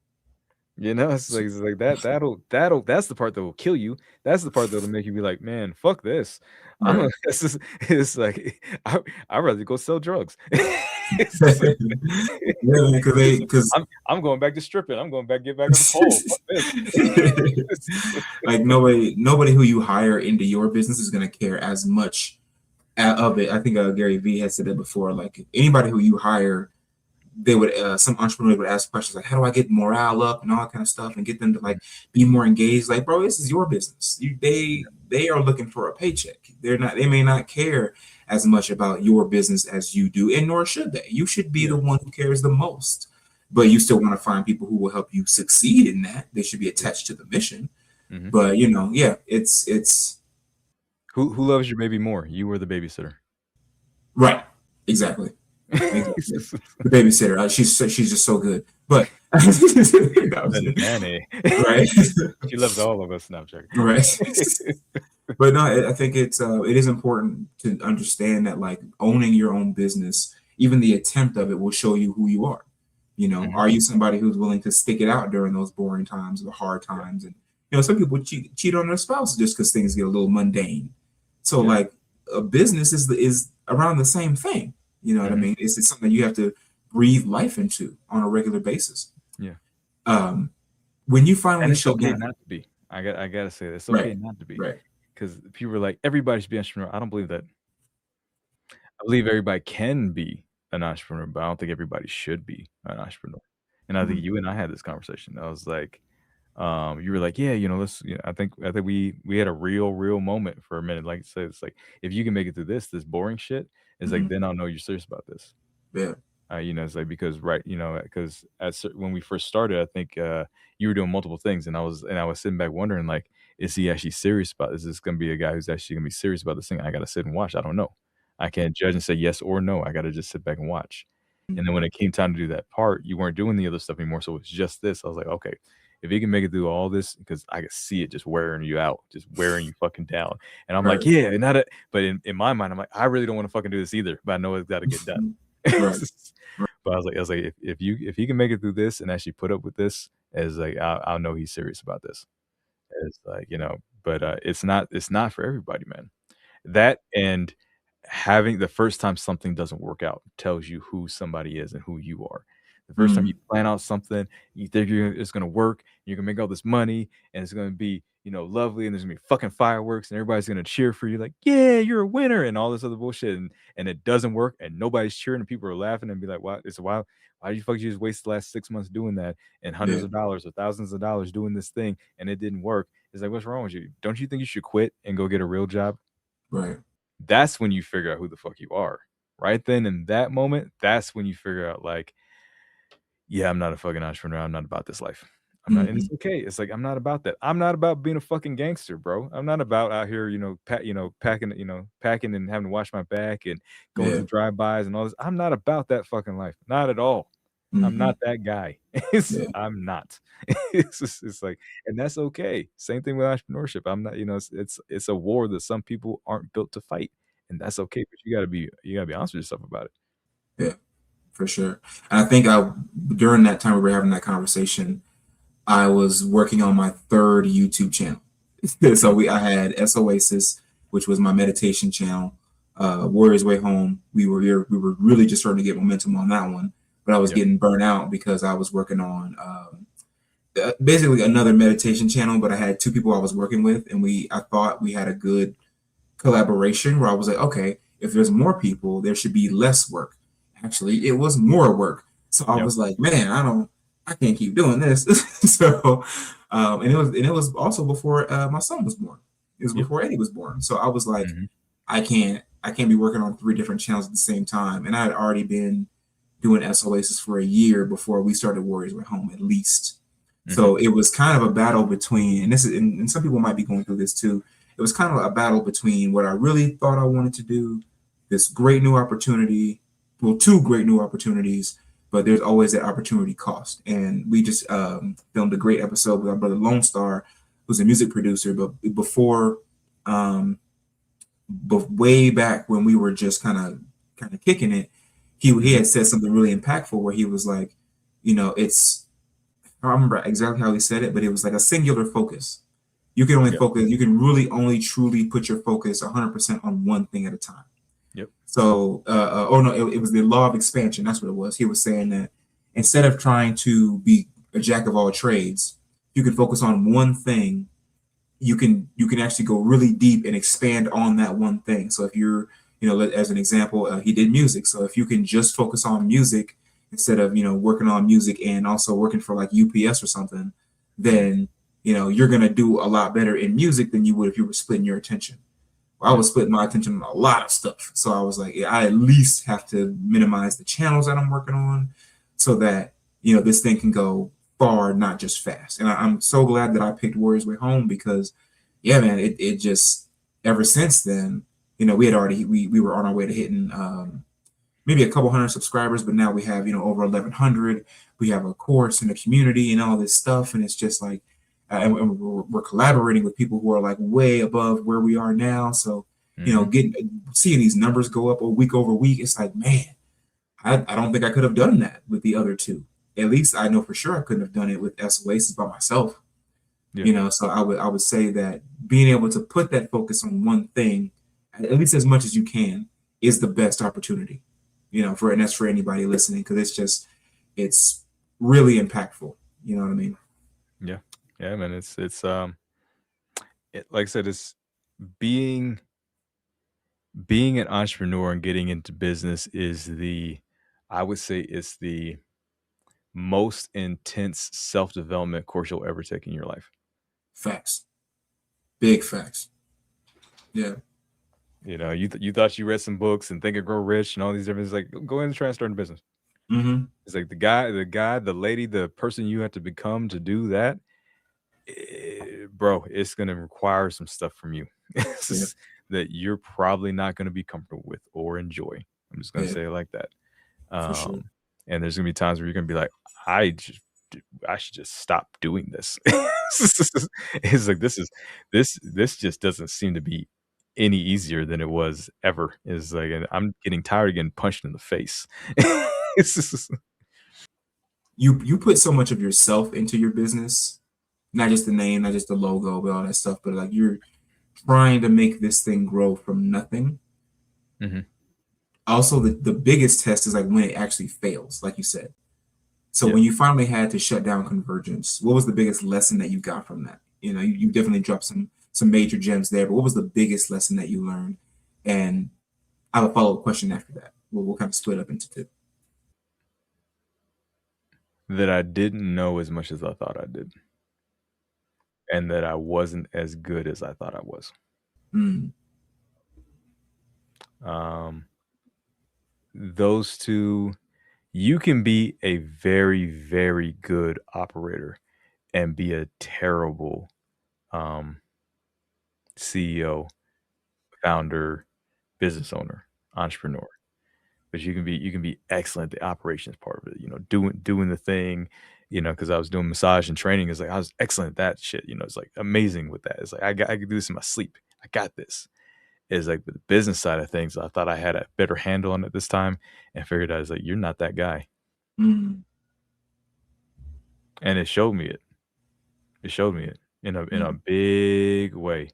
It's like that's the part that will kill you. That's the part that'll make you be like, "Man, fuck this. I'm Right. a" this is it's like, I'd rather go sell drugs. It's just like Yeah, because it's they because I'm going back to stripping. I'm going back get back on the pole. Fuck this. like nobody who you hire into your business is gonna care as much of it. I think Gary Vee has said that before. Like anybody who you hire, they would some entrepreneur would ask questions like, "How do I get morale up and all that kind of stuff, and get them to like be more engaged?" Like, bro, this is your business. They are looking for a paycheck. They're not. They may not care as much about your business as you do, and nor should they. You should be Yeah. the one who cares the most. But you still want to find people who will help you succeed in that. They should be Yeah. attached to the mission. Mhm. But yeah, it's Who loves your baby more, you or the babysitter? right. Exactly. Exactly. The babysitter. She's just so good. But The nanny. right, She loves all of us. No, I'm joking. right. But no, I think it is important to understand that like owning your own business, even the attempt of it will show you who you are. Mhm. Are you somebody who's willing to stick it out during those boring times, the hard Yeah, times, and some people cheat on their spouse just because things get a little mundane. So yeah. like a business is around the same thing. You know what I Mhm. mean? It's something you have to breathe life into on a regular basis. Yeah. Um, when you And finally it's show okay down, not to be. I gotta say, it's right, okay not to be, right, because people are like, "Everybody should be an entrepreneur." I don't believe that. I believe everybody can be an entrepreneur, but I don't think everybody should be an entrepreneur. And I think mhm, you and I had this conversation. I was like, you were like, "Yeah, let's," I think we had a real moment for a minute. Like I said, it's like, if you can make it through this boring shit, it's like, mhm, then I'll know you're serious about this. yeah, It's like, because right, because when we first started, I think you were doing multiple things, and I was sitting back wondering, like, is he actually serious about? Is this going to be a guy who's actually going to be serious about this thing? I got to sit and watch. I don't know. I can't judge and say yes or no. I got to just sit back and watch. And then mhm, when it came time to do that part, you weren't doing the other stuff anymore, so it's just this. I was like, okay, if he can make it through all this, because I could see it just wearing you out, just wearing you fucking down. And I'm like, right, yeah, not a. But in my mind, I'm like, I really don't want to fucking do this either, but I know it's got to get done. right, But I was like, if he can make it through this and actually put up with this, as like, I'll know he's serious about this. It's like, but it's not for everybody, man. That, and having the first time something doesn't work out tells you who somebody is and who you are. The first time you mm, plan out something, you think it's gonna work, you're gonna make all this money, and it's gonna be, lovely, and there's gonna be fucking fireworks, and everybody's gonna cheer for you like, "Yeah, you're a winner," and all this other bullshit, and it doesn't work, and nobody's cheering, and people are laughing and be like, "Why? Why you fuck you just waste the last 6 months doing that and hundreds yeah, of dollars or thousands of dollars doing this thing, and it didn't work?" It's like, "What's wrong with you? Don't you think you should quit and go get a real job?" right, That's when you figure out who the fuck you are. Right then, in that moment, that's when you figure out, like, "Yeah, I'm not a fucking entrepreneur. I'm not about this life. I'm not," and it's mhm, okay. It's like, I'm not about that. I'm not about being a fucking gangster, bro. I'm not about out here, packing and having to wash my back and going yeah, through drive-bys and all this. I'm not about that fucking life. Not at all. I'm mhm, not that guy. yeah, I'm not. It's like, and that's okay. Same thing with entrepreneurship. I'm not, it's a war that some people aren't built to fight, and that's okay, but you gotta be honest with yourself about it. yeah, for sure. And I think during that time we were having that conversation, I was working on my third YouTube channel. So Mhm. I had S Oasis, which was my meditation channel. Warriors Way Home. We were really just starting to get momentum on that one, but I was Yep. getting burnt out because I was working on basically another meditation channel, but I had two people I was working with, and I thought we had a good collaboration where I was like, okay, if there's more people, there should be less work. Actually, it was more work. So I Yep. was like, man, I can't keep doing this. So, and it was also before my son was born. It was Yep. before Eddie was born. So I was like, Hmm. I can't be working on three different channels at the same time. And I had already been doing SOAs for a year before we started Warriors Way Home, at least. Hmm. So it was kind of a battle between, and some people might be going through this too. It was kind of a battle between what I really thought I wanted to do, this great new opportunity, well, two great new opportunities, but there's always that opportunity cost. And we just filmed a great episode with our brother Lone Star, who's a music producer. But before, um, but way back when we were just kind of kicking it, he Hmm. had said something really impactful where he was like, it's I don't remember exactly how he said it, but it was like a singular focus. You can only Yep. focus, you can really only truly put your focus 100% on one thing at a time. Yep. So, oh no, it was the law of expansion. That's what it was. He was saying that instead of trying to be a jack of all trades, you can focus on one thing. You can actually go really deep and expand on that one thing. So if you're, as an example, he did music. So if you can just focus on music instead of working on music and also working for like UPS or something, Hmm. then you're gonna do a lot better in music than you would if you were splitting your attention. Well, I Yep. was splitting my attention on a lot of stuff. So I was like, yeah, I at least have to minimize the channels that I'm working on so that, this thing can go far, not just fast. And I'm so glad that I picked Warriors Way Home because, yeah, man, it just, ever since then, we were on our way to hitting maybe a couple hundred subscribers, but now we have, over 1,100. We have a course and a community and all this stuff. And it's just like, and we're collaborating with people who are like way above where we are now. So, Hmm. seeing these numbers go up a week over week, it's like, man, I don't think I could have done that with the other two. At least I know for sure I couldn't have done it with SOAs by myself. Yeah. So I would say that being able to put that focus on one thing, at least as much as you can, is the best opportunity. And that's for anybody listening because it's really impactful. You know what I mean? Yeah. Yeah, man. Like I said, it's being being an entrepreneur and getting into business is I would say it's the most intense self-development course you'll ever take in your life. Facts, big facts. Yeah. You thought you read some books and Think and Grow Rich and all these different things. Like, go ahead and try and start a business. Mm-hmm. It's like the lady, the person you have to become to do that, bro. It's gonna require some stuff from you Yeah. that you're probably not gonna be comfortable with or enjoy. I'm just gonna Yeah. say it like that. For sure. And there's gonna be times where you're gonna be like, I just I should just stop doing this. It's like this just doesn't seem to be any easier than it was ever. Is like, and I'm getting tired of getting punched in the face. It's just, You put so much of yourself into your business, not just the name, not just the logo, but all that stuff. But like you're trying to make this thing grow from nothing. Mhm. Also, the biggest test is like when it actually fails, like you said. So Yeah. when you finally had to shut down Convergence, what was the biggest lesson that you got from that? You definitely dropped some major gems there, but what was the biggest lesson that you learned? And I have a follow-up question after that. We'll kind of split up into two. That I didn't know as much as I thought I did, and that I wasn't as good as I thought I was. Mm, Um, those two, you can be a very, very good operator and be a terrible um, CEO, founder, business owner, entrepreneur. But you can be excellent at the operations part of it. Doing the thing. Because I was doing massage and training. It's like I was excellent at that shit. It's like amazing with that. It's like I could do this in my sleep. I got this. Is like the business side of things. I thought I had a better handle on it this time, and figured I was like, you're not that guy, mm, and it showed me it. It showed me it in a mm. big way.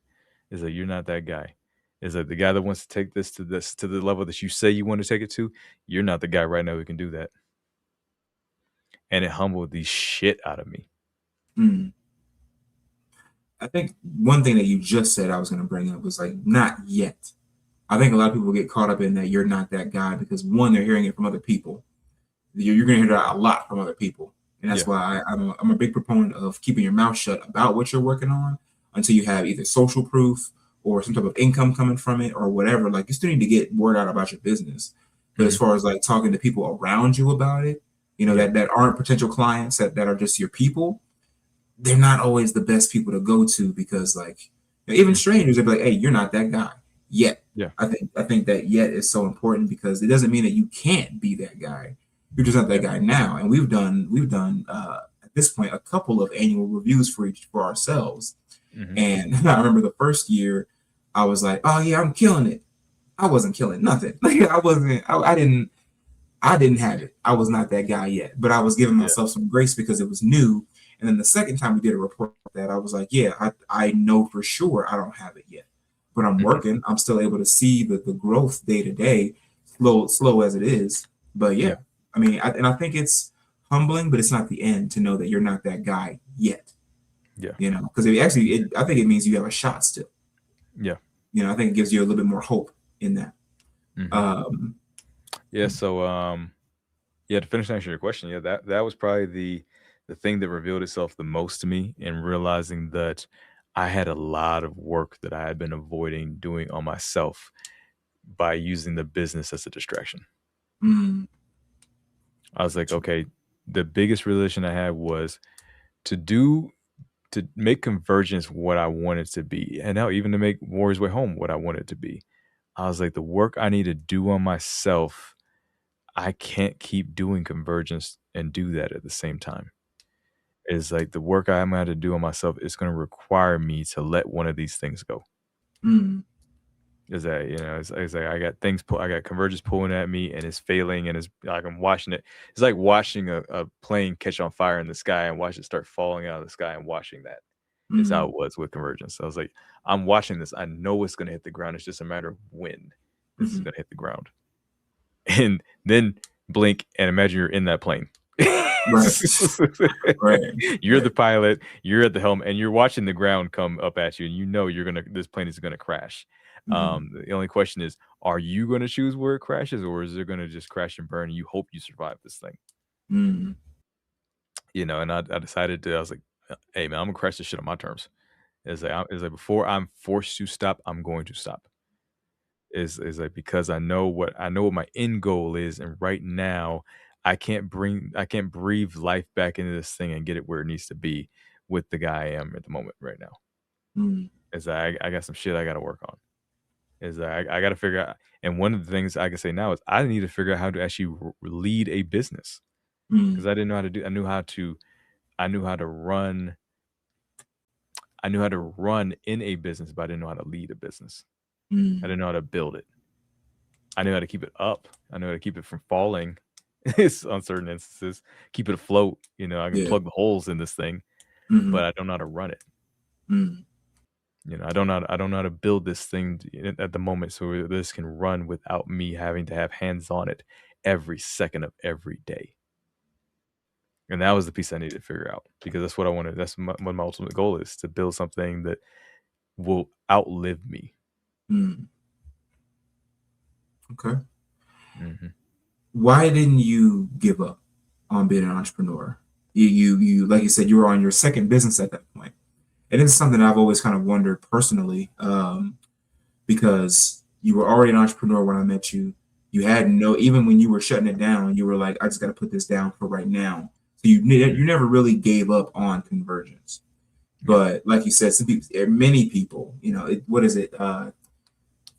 It's like you're not that guy. It's like the guy that wants to take this to the level that you say you want to take it to. You're not the guy right now who can do that, and it humbled the shit out of me. Mm. I think one thing that you just said I was going to bring up was like, not yet. I think a lot of people get caught up in that you're not that guy because one, they're hearing it from other people. You're going to hear that a lot from other people. And that's Yeah. why I'm a big proponent of keeping your mouth shut about what you're working on until you have either social proof or some type of income coming from it or whatever. Like, you still need to get word out about your business. But as Mhm. far as like talking to people around you about it, Yeah. that aren't potential clients, that are just your people, they're not always the best people to go to because like even Mm. strangers, they'll be like, hey, you're not that guy yet. Yeah. I think that yet is so important because it doesn't mean that you can't be that guy. You're just not that Yeah. guy now. And we've done at this point a couple of annual reviews for ourselves. Mhm. And I remember the first year I was like, oh yeah, I'm killing it. I wasn't killing nothing. Like I wasn't I didn't have it. I was not that guy yet, but I was giving Yeah. myself some grace because it was new. And then the second time we did a report that I was like, yeah, I know for sure I don't have it yet, but I'm Mhm. working. I'm still able to see the growth day to day, slow as it is. But Yeah. yeah, I mean, and I think it's humbling, but it's not the end to know that you're not that guy yet. Yeah. Because I think it means you have a shot still. Yeah. I think it gives you a little bit more hope in that. Mhm. Um, Yeah. So, yeah, to finish answering your question, yeah, that was probably the thing that revealed itself the most to me in realizing that I had a lot of work that I had been avoiding doing on myself by using the business as a distraction. mm, I was like, okay, the biggest realization I had was to do to make Convergence what I want it to be, and now even to make Warriors Way Home what I want it to be. I was like, the work I need to do on myself, I can't keep doing Convergence and do that at the same time. It's like the work I'm gonna have to do on myself is gonna require me to let one of these things go. mm, Is that, it's like I got Convergence pulling at me and it's failing and it's like I'm watching it. It's like watching a plane catch on fire in the sky and watch it start falling out of the sky and watching that. Is how mm, it was with Convergence. I was like, I'm watching this. I know it's gonna hit the ground. It's just a matter of when this is mhm. gonna hit the ground. And then blink and imagine you're in that plane. Right, right, You're right. the pilot, you're at the helm, and you're watching the ground come up at you, and you know this plane is gonna crash. Mhm, The only question is, are you gonna choose where it crashes, or is it gonna just crash and burn and you hope you survive this thing? mm, And I decided I was like, hey man, I'm gonna crash this shit on my terms. It's like before I'm forced to stop, I'm going to stop. Is like because I know what my end goal is, and right now I can't breathe life back into this thing and get it where it needs to be with the guy I am at the moment right now. mm, Is that I got some shit I got to work on. Is that I got to figure out, and one of the things I can say now is I need to figure out how to actually lead a business because mm, I didn't know how to do. I knew how to run. I knew how to run in a business, but I didn't know how to lead a business. I mm. didn't know how to build it. I knew how to keep it up. I knew how to keep it from falling. It's on certain instances. Keep it afloat. I can Yeah. plug the holes in this thing, but Mhm, I don't know how to run it. mm, I don't know how to build this thing at the moment so this can run without me having to have hands on it every second of every day. And that was the piece I needed to figure out because that's what I wanted. That's what my ultimate goal is to build something that will outlive me. mm. Okay. Hmm. Why didn't you give up on being an entrepreneur? You like you said, you were on your second business at that point, and it's something I've always kind of wondered personally, because you were already an entrepreneur when I met you. You had no, even when you were shutting it down, you were like, I just got to put this down for right now. So you never really gave up on Convergence. Yeah. But like you said, many people, what is it?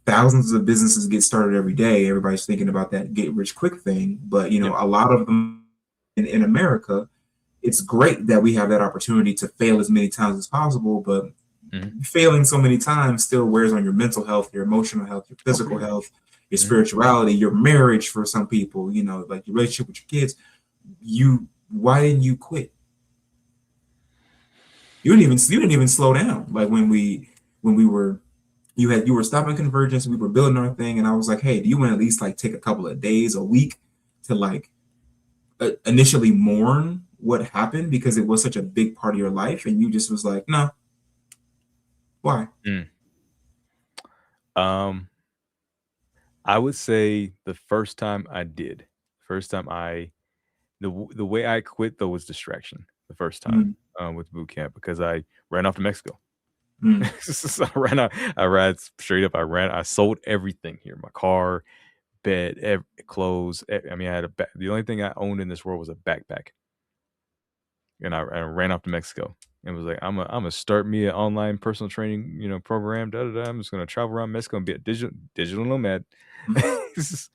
Thousands of businesses get started every day. Everybody's thinking about that get rich quick thing, but Yeah. a lot of them in America, it's great that we have that opportunity to fail as many times as possible, but Hmm. failing so many times still wears on your mental health, your emotional health, your Oh, for physical sure. health, your Hmm. spirituality, your marriage for some people, like your relationship with your kids. Why didn't you quit? You didn't even slow down. Like when we were you were stopping Convergence, we were building our thing, and I was like, hey, do you want to at least like take a couple of days, a week to like initially mourn what happened because it was such a big part of your life, and you just was like, no, why? Mm. Um, I would say the first time I did, first time I the way I quit though was distraction. The first time Mm, with boot camp because I ran off to Mexico. mm, So I ran straight up. I sold everything here, my car, bed, clothes. I mean, I had the only thing I owned in this world was a backpack, and I ran off to Mexico and was like, I'm gonna start me an online personal training, program. Da da da. I'm just gonna travel around Mexico and be a digital nomad. mm.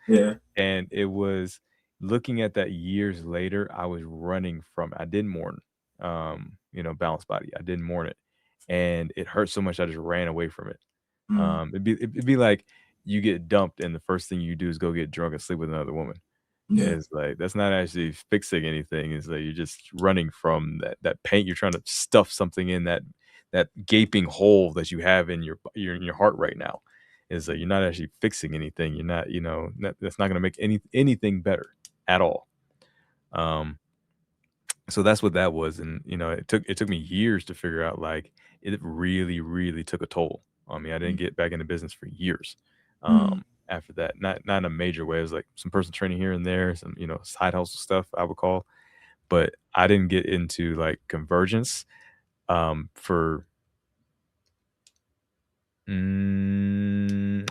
Yeah. And it was looking at that years later, I was running from I didn't mourn, balanced body. I didn't mourn it. And it hurt so much I just ran away from it. Mm, It'd be like you get dumped and the first thing you do is go get drunk and sleep with another woman. yeah. It's like that's not actually fixing anything. It's like you're just running from that pain. You're trying to stuff something in that gaping hole that you have in your heart right now. Is that you're not actually fixing anything. You're not, that's not going to make anything better at all. Um, so that's what that was, and it took me years to figure out like it really really took a toll on me. I didn't Mm, get back into business for years. mm, After that, not in a major way. It was like some personal training here and there, some side hustle stuff I would call, but I didn't get into like convergence for mm,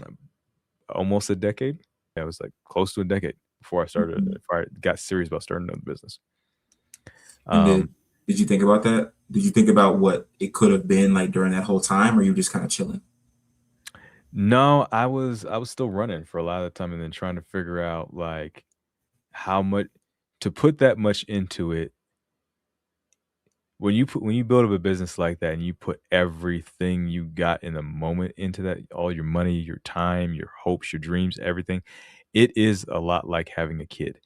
almost a decade. Yeah, it was like close to a decade mhm. before I got serious about starting another business. And Um, did you think about that? Did you think about what it could have been like during that whole time, or you just kind of chilling? no, I was still running for a lot of the time and then trying to figure out like how much to put that much into it. When you build up a business like that and you put everything you got in the moment into that, all your money, your time, your hopes, your dreams, everything, it is a lot like having a kid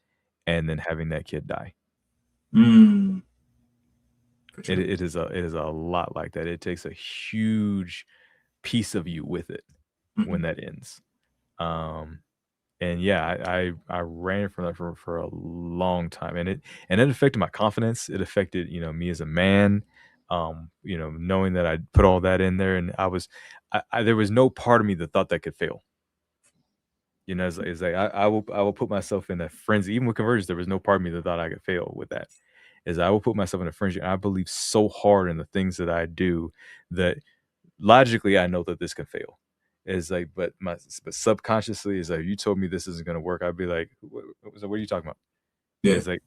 and then having that kid die. Mm, for It sure. it is a lot like that. It takes a huge piece of you with it when Mm-mm. that ends. Um, and yeah, I ran from that for a long time, and it affected my confidence. It affected, me as a man, knowing that I put all that in there, and there was no part of me that thought that could fail. It's like I will put myself in a frenzy. Even with conversions, there was no part of me that thought I could fail with that. Is I will put myself in a frenzy. And I believe so hard in the things that I do that logically I know that this can fail. It's like, but subconsciously is like you told me this isn't gonna work. I'd be like, what are you talking about? Yeah. It's like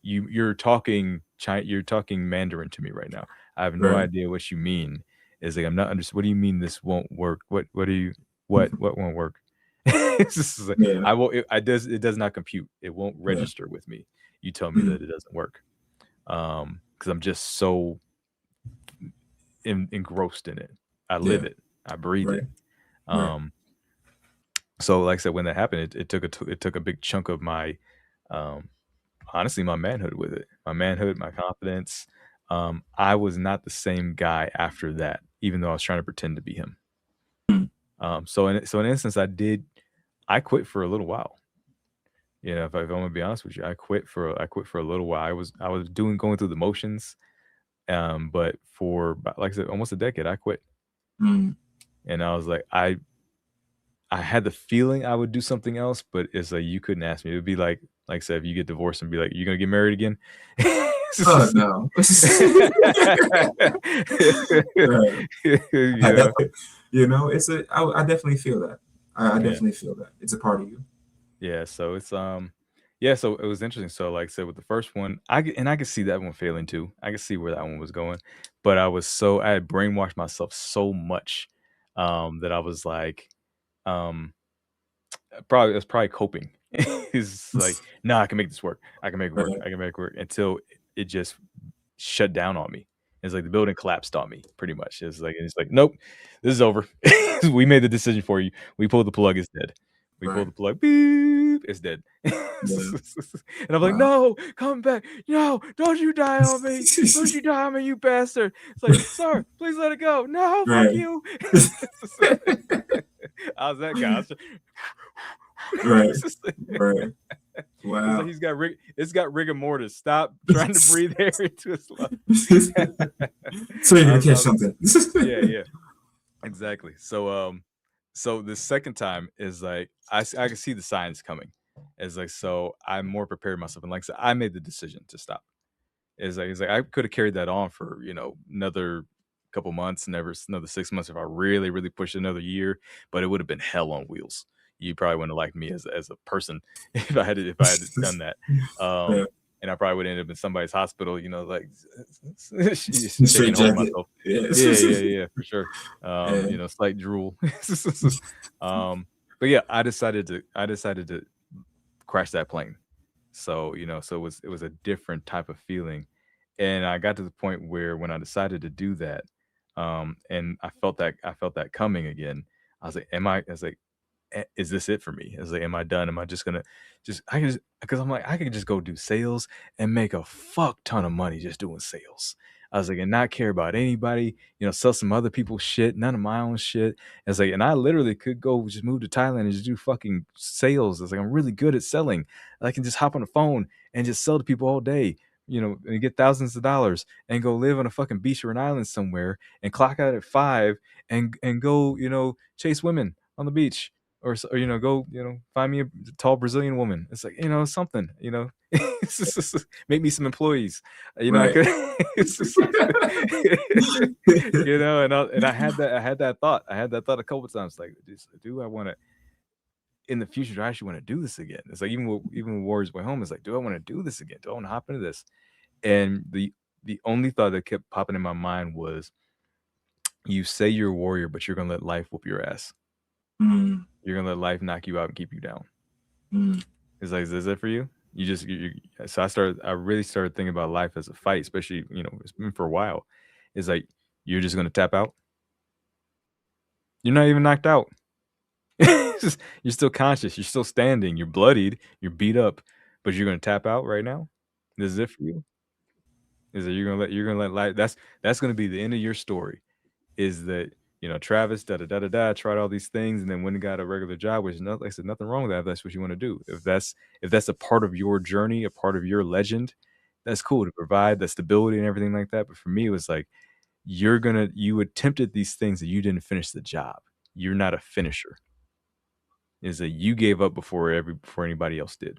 you're talking you're talking Mandarin to me right now. I have no Right. idea what you mean. It's like I'm not under. What do you mean this won't work? What do you what won't work? It's just like Yeah. it does not compute. It won't Yeah. register with me. You tell me Mm, that it doesn't work. Because I'm just so engrossed in it. I live yeah. it. I breathe Right. it. Right. Um, so like I said, when that happened, it took a big chunk of my, um, honestly, my manhood with it. My manhood, my confidence. I was not the same guy after that, even though I was trying to pretend to be him. Mm, So in instance, I quit for a little while. If I'm gonna be honest with you, I quit for a little while. I was going through the motions, but for like I said, almost a decade, I quit, mm, and I was like, I had the feeling I would do something else, but it's like you couldn't ask me. It would be like I said, if you get divorced and be like, "You gonna get married again?" oh no. Right. I You know? definitely, I definitely feel that. I Yeah. definitely feel that. It's a part of you. Yeah, so yeah, so it was interesting. So like I said, with the first one, I could see that one failing too. I could see where that one was going, but I had brainwashed myself so much that I was like, um, probably it's probably coping. It's like, "No, I can make this work. I can make it work. Right. I can make it work," until it just shut down on me. It's like the building collapsed on me pretty much. It's like, "Nope, this is over. We made the decision for you. We pulled the plug, it's dead. We pulled Right. the plug, beep, it's dead." Yeah. And I'm like, Wow. "No, come back. No, don't you die on me. Don't you die on me, you bastard." It's like, "Sir, please let it go." "No, fuck Right. you." I was that guy. I was just Right. it's just like Right. It's like Wow. it's got rigor mortis. Stop trying to breathe air into his lungs. So you're gonna catch I something. yeah, yeah, exactly. So the second time is like I can see the signs coming. It's like so I'm more prepared myself, and like I said, I made the decision to stop. It's like I could have carried that on for another couple months, another 6 months if I really really pushed another year, but it would have been hell on wheels. You probably wouldn't have liked me as a person if I had done that. Yeah. And I probably would end up in somebody's hospital, like Straight taking hold of jacket. myself. Yeah. Yeah, yeah, yeah, for sure. Yeah. Slight drool. But yeah, I decided to crash that plane. So it was a different type of feeling. And I got to the point where when I decided to do that, and I felt that coming again, I was like, is this it for me? I was like, am I done? Am I just gonna just I can because I'm like, I could just go do sales and make a fuck ton of money just doing sales. I was like, and not care about anybody, sell some other people's shit, none of my own shit. I was like, and I literally could go just move to Thailand and just do fucking sales. I was like, I'm really good at selling. I can just hop on the phone and just sell to people all day, and get thousands of dollars and go live on a fucking beach or an island somewhere and clock out at 5 and go, chase women on the beach or go find me a tall Brazilian woman. It's like something make me some employees. I Right. could it's just, and I had that thought a couple of times, like, do I want to in the future, do I actually want to do this again? It's like even with Warriors Way Home, it's like, do I want to do this again? Do I want to hop into this? And the only thought that kept popping in my mind was, you say you're a warrior, but you're gonna let life whoop your ass. Mm, You're gonna let life knock you out and keep you down. mm, It's like, is this it for you? So I really started thinking about life as a fight, especially, it's been for a while. It's like, you're just gonna tap out. You're not even knocked out. You're still conscious. You're still standing. You're bloodied. You're beat up, but you're gonna tap out right now. This is it for you. Is that you're gonna let life. That's gonna be the end of your story. Is that Travis da da da da da tried all these things and then went and got a regular job, which is not, like I said, nothing wrong with that if that's what you want to do. If that's a part of your journey, a part of your legend, that's cool to provide that stability and everything like that. But for me, it was like, you attempted these things that you didn't finish the job. You're not a finisher. Is that you gave up before anybody else did.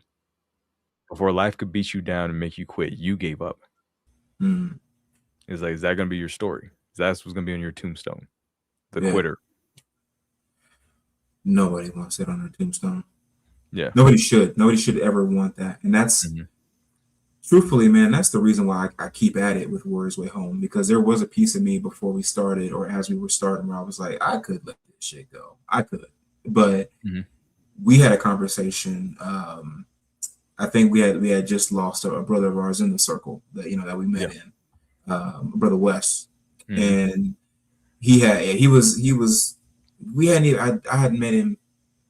Before life could beat you down and make you quit, you gave up. mm. It's like, is that gonna be your story? That's what's gonna be on your tombstone. The Yeah. quitter. Nobody wants it on their tombstone. Yeah. Nobody should. Nobody should ever want that. And that's Mhm. truthfully, man, that's the reason why I keep at it with Warriors Way Home, because there was a piece of me before we started or as we were starting where I was like, I could let this shit go. I could. But Mhm. we had a conversation. I think we had just lost a brother of ours in the circle that we met Yeah. in, brother West, Mhm. and he was we hadn't even, I hadn't met him.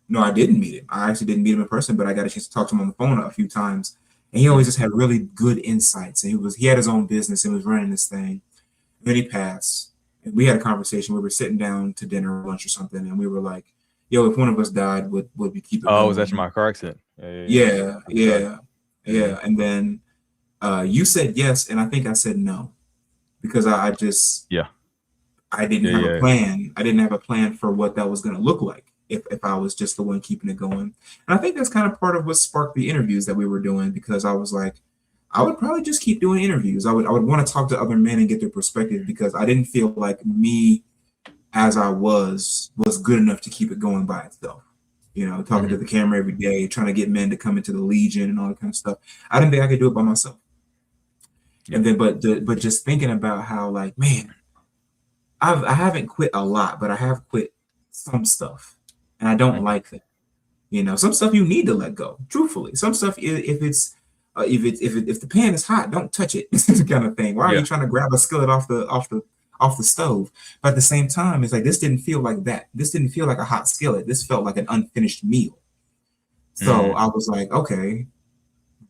No, I didn't meet him. I actually didn't meet him in person, but I got a chance to talk to him on the phone a few times, and he always Mhm. just had really good insights. And he had his own business and was running this thing. Then he passed, and we had a conversation. We were sitting down to dinner or lunch or something, and we were like, "Yo, if one of us died, would we keep it Oh, it was after going?" my car accident. Yeah, yeah, yeah. Yeah, I'm sorry. yeah, Mhm. yeah. And then you said yes, and I think I said no because Yeah. I didn't Yeah, have a yeah. plan. I didn't have a plan for what that was going to look like if I was just the one keeping it going. And I think that's kind of part of what sparked the interviews that we were doing, because I was like, I would probably just keep doing interviews. I would want to talk to other men and get their perspective, because I didn't feel like me as I was good enough to keep it going by itself. Talking to Mhm. the camera every day, trying to get men to come into the Legion and all that kind of stuff. I didn't think I could do it by myself. Yeah. And then, but just thinking about how, like, man, I haven't quit a lot, but I have quit some stuff, and I don't Mhm. like that. Some stuff you need to let go. Truthfully, some stuff, if the pan is hot, don't touch it. Kind of thing. Why are you Yeah. trying to grab a skillet off the stove? But at the same time, it's like, this didn't feel like that. This didn't feel like a hot skillet. This felt like an unfinished meal. So Mm. I was like, okay,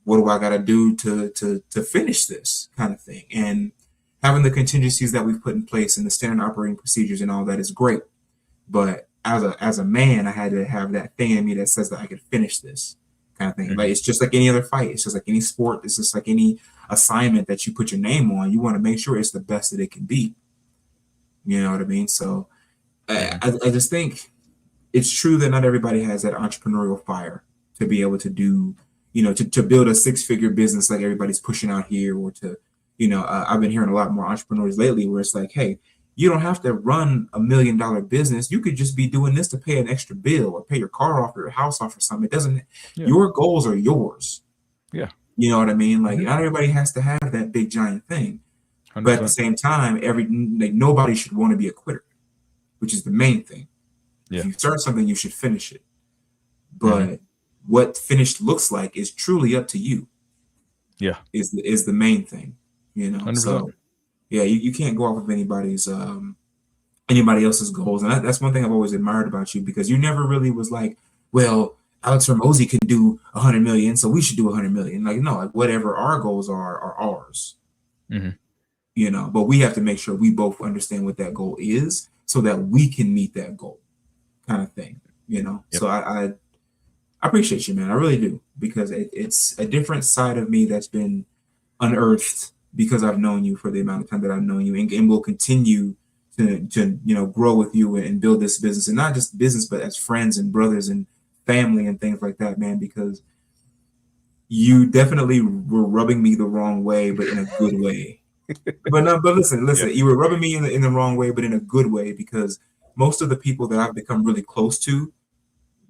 what do I got to do to finish this kind of thing? And having the contingencies that we've put in place and the standard operating procedures and all that is great. But as a man, I had to have that thing in me that says that I could finish this kind of thing. Like, Mhm. it's just like any other fight. It's just like any sport. It's just like any assignment that you put your name on. You want to make sure it's the best that it can be. You know what I mean? So Mhm. I just think it's true that not everybody has that entrepreneurial fire to be able to do, to build a six-figure business like everybody's pushing out here, or to, I've been hearing a lot more entrepreneurs lately where it's like, hey, you don't have to run $1 million business. You could just be doing this to pay an extra bill or pay your car off or your house off or something. It doesn't, Yeah. your goals are yours. Yeah. You know what I mean? Like, Mhm. not everybody has to have that big giant thing, but at the 100%. same time, like, nobody should want to be a quitter, which is the main thing. If Yeah. you start something, you should finish it. Mhm. But what finished looks like is truly up to you. Yeah. Is the main thing, 100%. So yeah, you can't go off of anybody else's goals, and that's one thing I've always admired about you, because you never really was like, well, Alex Ramosi can do 100 million, so we should do 100 million. Like, no, like, whatever our goals are ours, Mhm. But we have to make sure we both understand what that goal is so that we can meet that goal, kind of thing. Yep. So I appreciate you, man. I really do, because it's a different side of me that's been unearthed because I've known you for the amount of time that I've known you, and will continue to grow with you and build this business, and not just business, but as friends and brothers and family and things like that, man. Because you definitely were rubbing me the wrong way, but in a good way. But no, but listen, Yeah. you were rubbing me in the wrong way, but in a good way, because most of the people that I've become really close to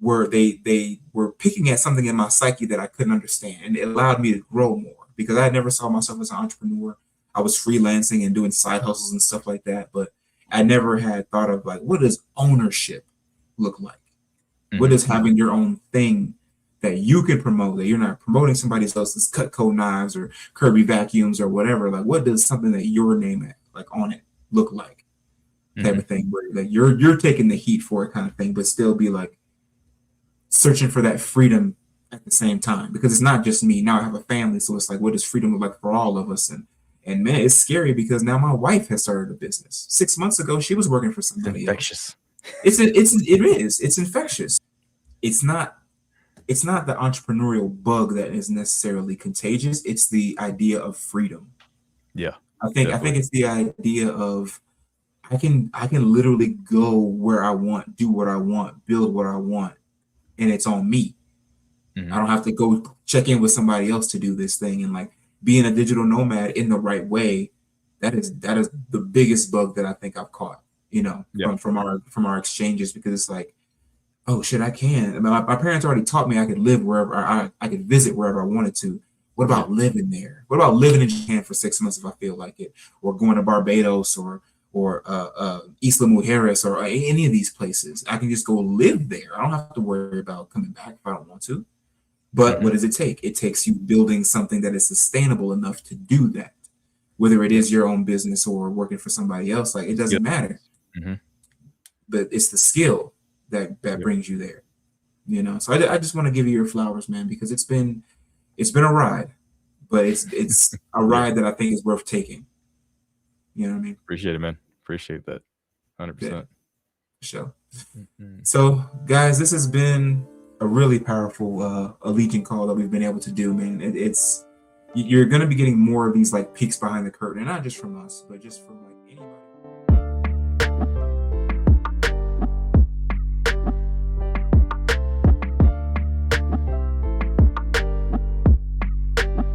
were they were picking at something in my psyche that I couldn't understand, and it allowed me to grow more, because I never saw myself as an entrepreneur. I was freelancing and doing side hustles and stuff like that, but I never had thought of, like, what does ownership look like? What Mhm. does having your own thing that you can promote, that you're not promoting somebody else's Cutco knives or Kirby vacuums or whatever? Like, what does something that your name like on it look like? Type Mhm. of thing, where like you're taking the heat for it, kind of thing, but still be like searching for that freedom at the same time, because it's not just me. Now I have a family, so it's like, what does freedom look like for all of us? And man, it's scary, because now my wife has started a business. 6 months ago, she was working for It's somebody else. infectious. It's infectious. It's not the entrepreneurial bug that is necessarily contagious. It's the idea of freedom. Yeah. I think Definitely. it's the idea of, I can literally go where I want, do what I want, build what I want, and it's on me. I Mhm. don't have to go check in with somebody else to do this thing. And, like, being a digital nomad in the right way, that is the biggest bug that I think I've caught, Yeah. from our exchanges, because it's like, oh shit, I can. I mean, my parents already taught me I could live wherever I could visit wherever I wanted to. What Yeah. about living there? What about living in Japan for 6 months if I feel like it, or going to Barbados, or Isla Mujeres, or any of these places? I can just go live there. I don't have to worry about coming back if I don't want to. But what Mhm. does it take? It takes you building something that is sustainable enough to do that. Whether it Yep. is your own business or working for somebody else, like, it Skill. doesn't matter. Mhm. But it's the skill that Yep. brings you there. So I just want to give you your flowers, man, because it's been a ride, but it's a Yeah. ride that I think is worth taking. You know what I mean? Appreciate it, man. Appreciate that. Yeah, 100%. for sure. Mhm. So, guys, this has been a really powerful Allegiant call that we've been able to do, man. You're going to be getting more of these, like, peeks behind the curtain, and not just from us, but just from, like,